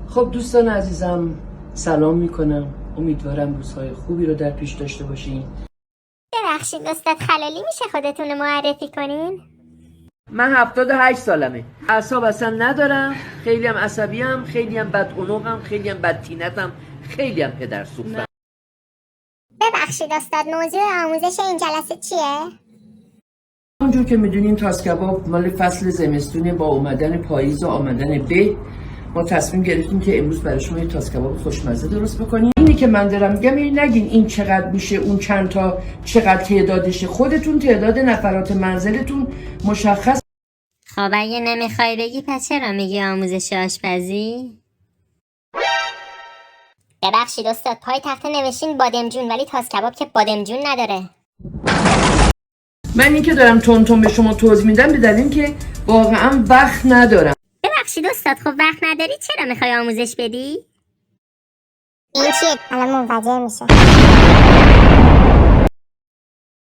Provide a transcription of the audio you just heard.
خب دوستان عزیزم سلام میکنم. امیدوارم روزهای خوبی رو در پیش داشته باشین. ببخشید استاد خلالی، میشه خودتون رو معرفی کنین؟ من 78 سالمه. اعصاب اصلا ندارم. خیلی هم عصبیم، خیلی هم بدعنقم، خیلی هم بدتینتم، خیلی هم پدر سوختم. ببخشید استاد، موضوع آموزش این جلسه چیه؟ اونجور که میدونین تاس کباب مال فصل زمستونه. با اومدن پاییز و آمدن به ما تصمیم گرفتیم که امروز برای شما یه تاس کباب خوشمزه درست بکنیم. اینی که من دارم میگم نگین این چقدر میشه، اون چند تا چقدر تعدادشه. خودتون تعداد نفرات منزلتون مشخص. خب اگه نمیخوای بگی پس چرا میگی آموزش آشپزی؟ ببخشید استاد، پای تخته نوشتین بادمجون ولی تاس کباب که بادمجون نداره. من این که دارم تون به شما توضیح میدم به دلیل که واقعا وقت ندارم. ببخشید استاد، خب وقت نداری چرا میخوای آموزش بدی؟ این چیه؟ الان منفجر میشه.